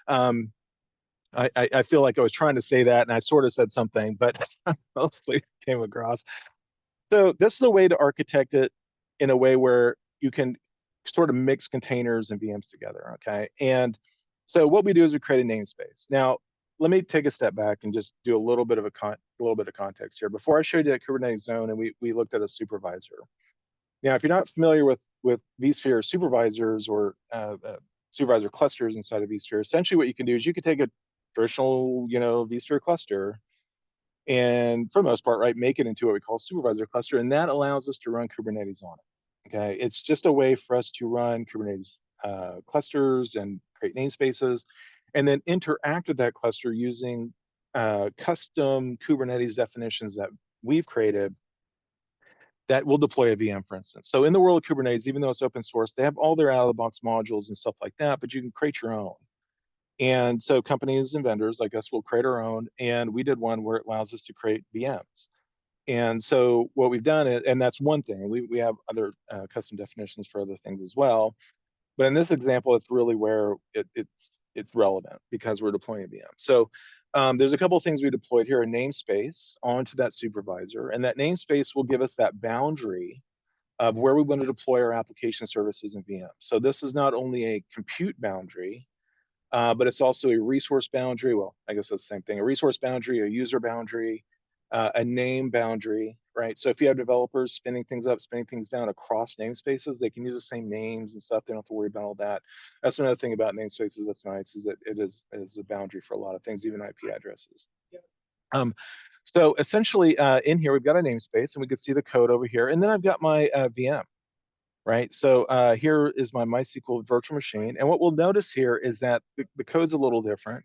I feel like I was trying to say that, and I sort of said something, but hopefully it came across. So this is a way to architect it in a way where you can sort of mix containers and VMs together, okay? And so what we do is we create a namespace. Now, let me take a step back and just do a little bit of context here. Before I showed you that Kubernetes zone, and we looked at a supervisor. Now, if you're not familiar with vSphere supervisors or supervisor clusters inside of vSphere, essentially what you can do is you can take a traditional, vSphere cluster, and for the most part, right, make it into what we call a supervisor cluster, and that allows us to run Kubernetes on it. Okay, it's just a way for us to run Kubernetes clusters and create namespaces, and then interact with that cluster using custom Kubernetes definitions that we've created that will deploy a VM, for instance. So in the world of Kubernetes, even though it's open source, they have all their out-of-the-box modules and stuff like that, but you can create your own. And so companies and vendors like us will create our own, and we did one where it allows us to create VMs. And so what we've done is, and that's one thing, we have other custom definitions for other things as well. But in this example, it's really where it's relevant because we're deploying a VM. So there's a couple of things we deployed here: a namespace onto that supervisor, and that namespace will give us that boundary of where we want to deploy our application services and VMs. So this is not only a compute boundary, but it's also a resource boundary. Well, I guess that's the same thing: a resource boundary, a user boundary, a name boundary, right? So if you have developers spinning things up, spinning things down across namespaces, they can use the same names and stuff. They don't have to worry about all that. That's another thing about namespaces that's nice, is that it is a boundary for a lot of things, even IP addresses. So essentially in here, we've got a namespace, and we can see the code over here. And then I've got my VM, right? So here is my MySQL virtual machine. And what we'll notice here is that the code's a little different.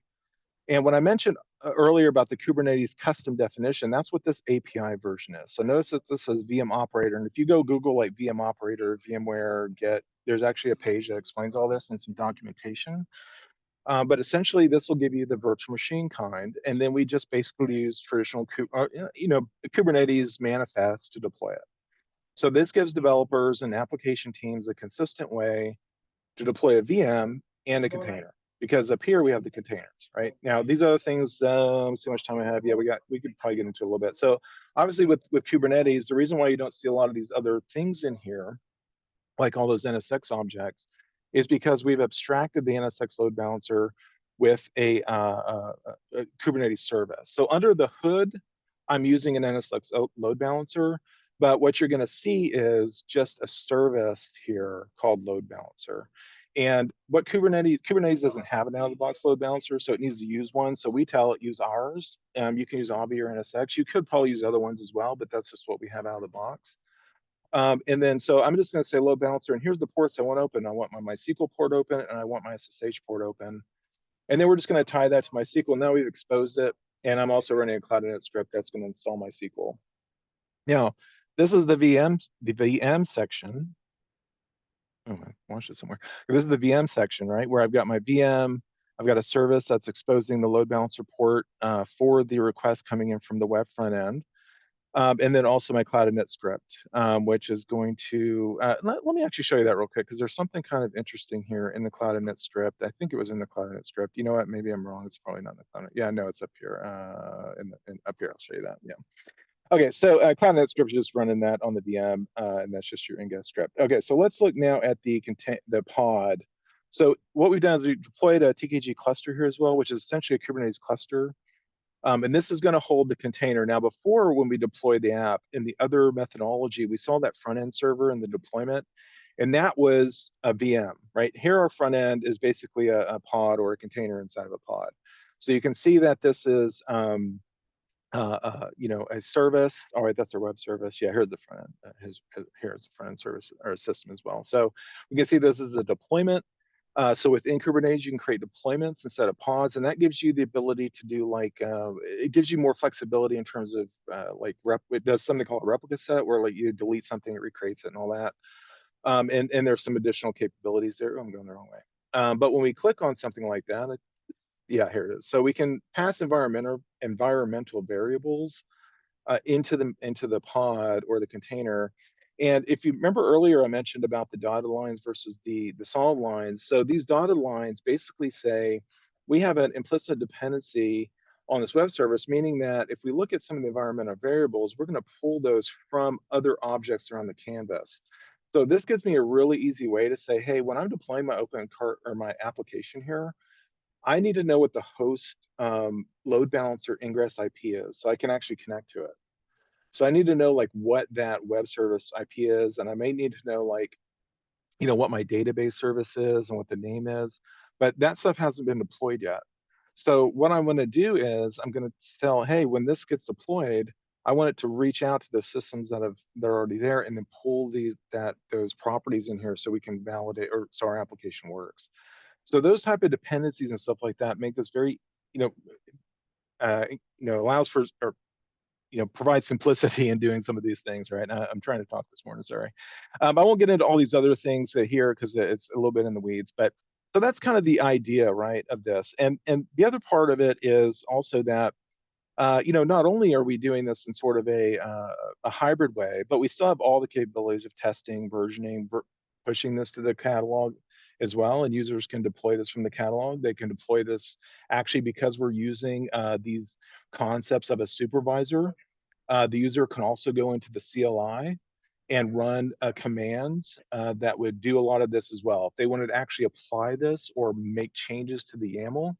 And when I mentioned earlier about the Kubernetes custom definition, that's what this API version is. So notice that this says VM operator. And if you go Google like VM operator, VMware, Get, there's actually a page that explains all this and some documentation. But essentially, this will give you the virtual machine kind. And then we just basically use traditional Kubernetes manifest to deploy it. So this gives developers and application teams a consistent way to deploy a VM and a container. Because up here we have the containers, right? Now these other things, see how much time I have. Yeah, we could probably get into a little bit. So obviously with Kubernetes, the reason why you don't see a lot of these other things in here, like all those NSX objects, is because we've abstracted the NSX load balancer with a Kubernetes service. So under the hood, I'm using an NSX load balancer, but what you're going to see is just a service here called load balancer. And what Kubernetes doesn't have an out-of-the-box load balancer, so it needs to use one. So we tell it use ours. You can use Avi or NSX. You could probably use other ones as well, but that's just what we have out of the box. And then so I'm just going to say load balancer, and here's the ports I want open. I want my MySQL port open, and I want my SSH port open. And then we're just going to tie that to MySQL. Now we've exposed it, and I'm also running a Cloud Init script that's going to install MySQL. Now, this is the VM section. Oh, I watched it somewhere. This is the VM section, right? Where I've got my VM, I've got a service that's exposing the load balancer port for the request coming in from the web front end. And then also my Cloud Init script, which is going to, let me actually show you that real quick, because there's something kind of interesting here in the Cloud Init script. I think it was in the Cloud Init script. You know what? Maybe I'm wrong. It's probably not in the Cloud Init. Yeah, no, it's up here. Up here, I'll show you that. Yeah. Okay, so Cloud Init script is just running that on the VM, and that's just your ingest script. Okay, so let's look now at the pod. So what we've done is we deployed a TKG cluster here as well, which is essentially a Kubernetes cluster. And this is going to hold the container. Now, before, when we deployed the app in the other methodology, we saw that front end server in the deployment, and that was a VM, right? Here, our front end is basically a pod or a container inside of a pod. So you can see that this is, a service. All right, that's our web service. Yeah, here's the front end. Here's the front end service or system as well. So we can see this is a deployment. So within Kubernetes, you can create deployments instead of pods, and that gives you the ability to do it gives you more flexibility in terms of it does something called a replica set, where like you delete something, it recreates it and all that. And there's some additional capabilities there. Oh, I'm going the wrong way. But when we click on something like that, yeah, here it is. So we can pass environmental variables into the pod or the container. And if you remember earlier, I mentioned about the dotted lines versus the solid lines. So these dotted lines basically say we have an implicit dependency on this web service, meaning that if we look at some of the environmental variables, we're going to pull those from other objects around the canvas. So this gives me a really easy way to say, hey, when I'm deploying my open cart or my application here, I need to know what the host load balancer ingress IP is, so I can actually connect to it. So I need to know like what that web service IP is, and I may need to know what my database service is and what the name is, but that stuff hasn't been deployed yet. So what I'm going to do is I'm going to tell, hey, when this gets deployed, I want it to reach out to the systems that are already there and then pull those properties in here so we can validate or so our application works. So those type of dependencies and stuff like that make this very, you know, allows for or provide simplicity in doing some of these things, right? I'm trying to talk this morning, sorry. I won't get into all these other things here because it's a little bit in the weeds, but so that's kind of the idea, right, of this. And the other part of it is also that not only are we doing this in sort of a hybrid way, but we still have all the capabilities of testing, versioning, pushing this to the catalog as well. And users can deploy this from the catalog. They can deploy this actually because we're using these concepts of a supervisor. The user can also go into the CLI and run commands that would do a lot of this as well. If they wanted to actually apply this or make changes to the YAML,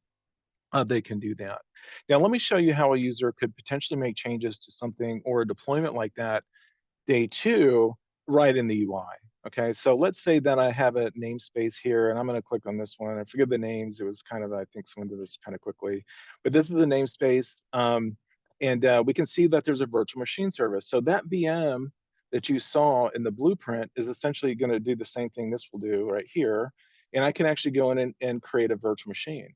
they can do that. Now, let me show you how a user could potentially make changes to something or a deployment like that day two right in the UI. Okay, so let's say that I have a namespace here and I'm going to click on this one. I forget the names. It was kind of, I think someone did this kind of quickly, but this is the namespace. And we can see that there's a virtual machine service. So that VM that you saw in the blueprint is essentially going to do the same thing this will do right here. And I can actually go in and create a virtual machine.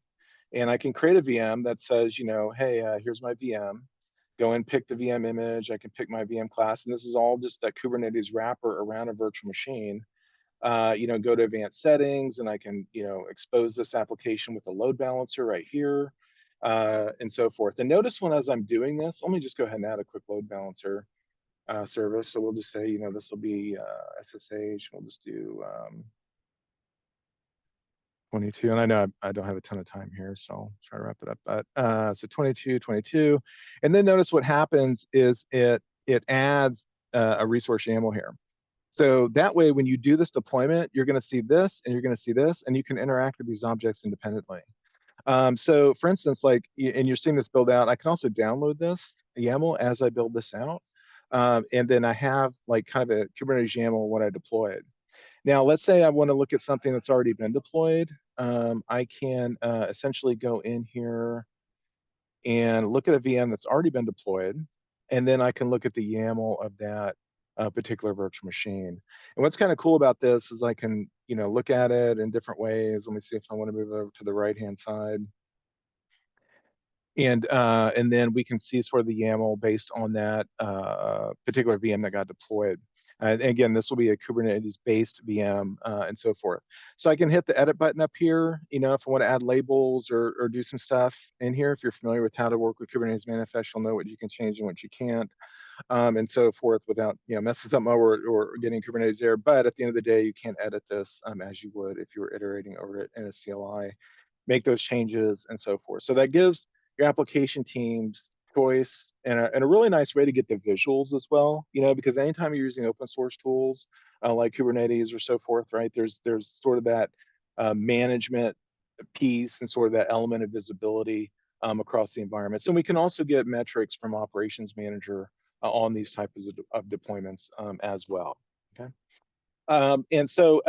And I can create a VM that says, hey, here's my VM. Go and pick the VM image. I can pick my VM class. And this is all just that Kubernetes wrapper around a virtual machine. Go to advanced settings and I can, expose this application with a load balancer right here and so forth. And notice when as I'm doing this, let me just go ahead and add a quick load balancer service. So we'll just say, this will be SSH. We'll just do 22, and I know I don't have a ton of time here, so I'll try to wrap it up. But so 22, and then notice what happens is it adds a resource YAML here. So that way, when you do this deployment, you're going to see this, and you're going to see this, and you can interact with these objects independently. So for instance, and you're seeing this build out, I can also download this YAML as I build this out. And then I have like kind of a Kubernetes YAML when I deploy it. Now, let's say I want to look at something that's already been deployed. I can essentially go in here and look at a VM that's already been deployed, and then I can look at the YAML of that particular virtual machine. And what's kind of cool about this is I can, look at it in different ways. Let me see if I want to move over to the right-hand side. And then we can see sort of the YAML based on that particular VM that got deployed. And again, this will be a Kubernetes-based VM and so forth. So I can hit the edit button up here, if I want to add labels or do some stuff in here. If you're familiar with how to work with Kubernetes manifest, you'll know what you can change and what you can't, and so forth without messing something up or getting Kubernetes there. But at the end of the day, you can't edit this as you would if you were iterating over it in a CLI, make those changes and so forth. So that gives your application teams choice and a really nice way to get the visuals as well, because anytime you're using open source tools like Kubernetes or so forth, right, there's sort of that management piece and sort of that element of visibility across the environments. And we can also get metrics from operations manager on these types of deployments as well. Okay. And so,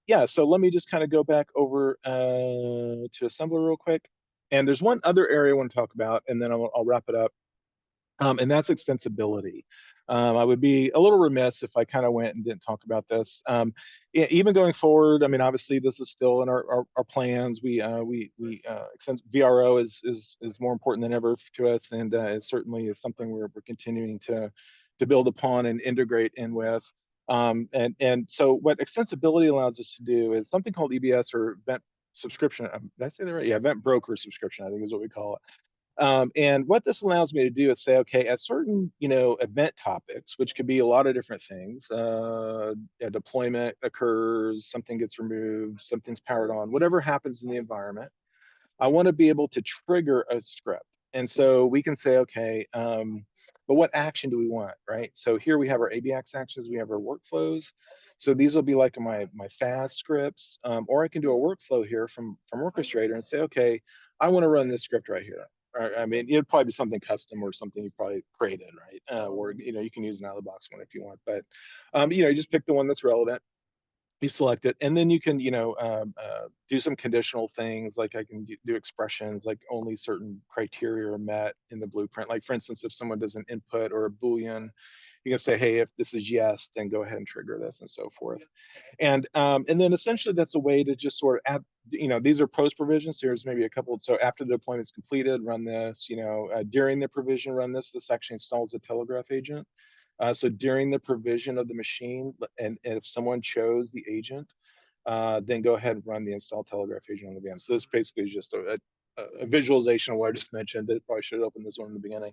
yeah, so let me just kind of go back over to assembler real quick. And there's one other area I want to talk about, and then I'll wrap it up. And that's extensibility. I would be a little remiss if I kind of went and didn't talk about this. Even going forward, I mean, obviously this is still in our plans. VRO is more important than ever to us, and it certainly is something we're continuing to build upon and integrate in with. And so what extensibility allows us to do is something called EBS or event subscription. Did I say that right? Yeah, event broker subscription, I think is what we call it. And what this allows me to do is say, okay, at certain, event topics, which could be a lot of different things, a deployment occurs, something gets removed, something's powered on, whatever happens in the environment, I want to be able to trigger a script. And so we can say, okay, but what action do we want, right? So here we have our ABX actions, we have our workflows. So these will be like my fast scripts, or I can do a workflow here from Orchestrator and say, okay, I want to run this script right here. I mean, it'd probably be something custom or something you probably created, right? Or you can use an out of the box one if you want, but you just pick the one that's relevant. You select it, and then you can, do some conditional things, like I can do expressions, like only certain criteria are met in the blueprint. Like for instance, if someone does an input or a Boolean, you can say, hey, if this is yes, then go ahead and trigger this and so forth. And then essentially that's a way to just sort of add, these are post provisions. Here's maybe a couple. So after the deployment is completed, run this, during the provision, run this. This actually installs a telegraph agent. So during the provision of the machine, and if someone chose the agent, then go ahead and run the install telegraph agent on the VM. So this basically is just a visualization of what I just mentioned. That probably should have opened this one in the beginning.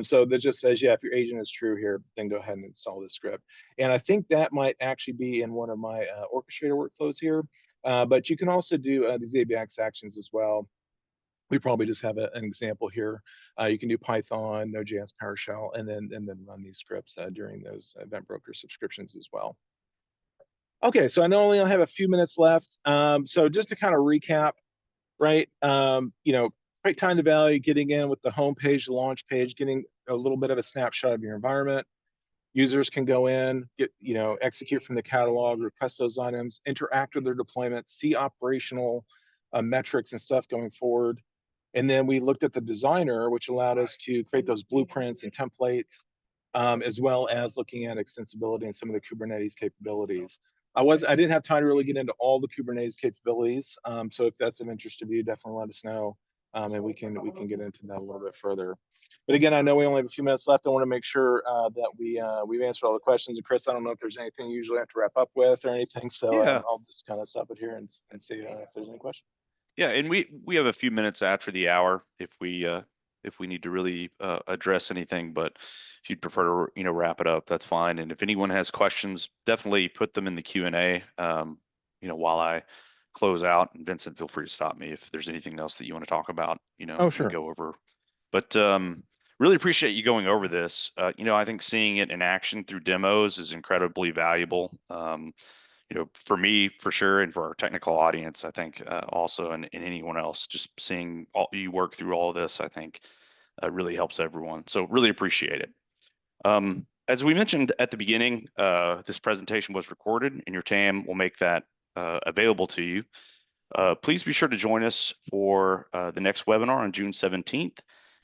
So that just says, yeah, if your agent is true here, then go ahead and install this script. And I think that might actually be in one of my orchestrator workflows here. But you can also do these ABX actions as well. We probably just have an example here. You can do Python, Node.js, PowerShell, and then run these scripts during those event broker subscriptions as well. Okay, so I know only have a few minutes left. So just to kind of recap, right? Quick time to value, getting in with the home page, the launch page, getting a little bit of a snapshot of your environment. Users can go in, execute from the catalog, request those items, interact with their deployment, see operational metrics and stuff going forward. And then we looked at the designer, which allowed us to create those blueprints and templates, as well as looking at extensibility and some of the Kubernetes capabilities. I didn't have time to really get into all the Kubernetes capabilities. So if that's of interest to you, definitely let us know, and we can get into that a little bit further. But again, I know we only have a few minutes left. I want to make sure that we've answered all the questions. And Chris, I don't know if there's anything you usually have to wrap up with or anything. So Yeah. I'll just kind of stop it here and see if there's any questions. Yeah, and we have a few minutes after the hour if we need to really address anything, but if you'd prefer to wrap it up, that's fine. And if anyone has questions, definitely put them in the Q&A. While I close out, and Vincent, feel free to stop me if there's anything else that you want to talk about, Oh, and sure. go over. But really appreciate you going over this. I think seeing it in action through demos is incredibly valuable. For me, for sure, and for our technical audience, I think also, and anyone else, just seeing all you work through all of this, I think really helps everyone. So really appreciate it. As we mentioned at the beginning, this presentation was recorded, and your TAM will make that available to you. Please be sure to join us for the next webinar on June 17th.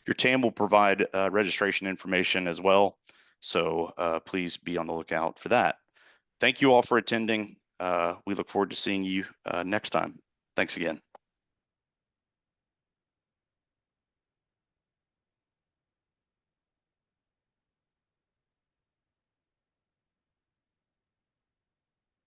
Your TAM will provide registration information as well, so please be on the lookout for that. Thank you all for attending. We look forward to seeing you next time. Thanks again.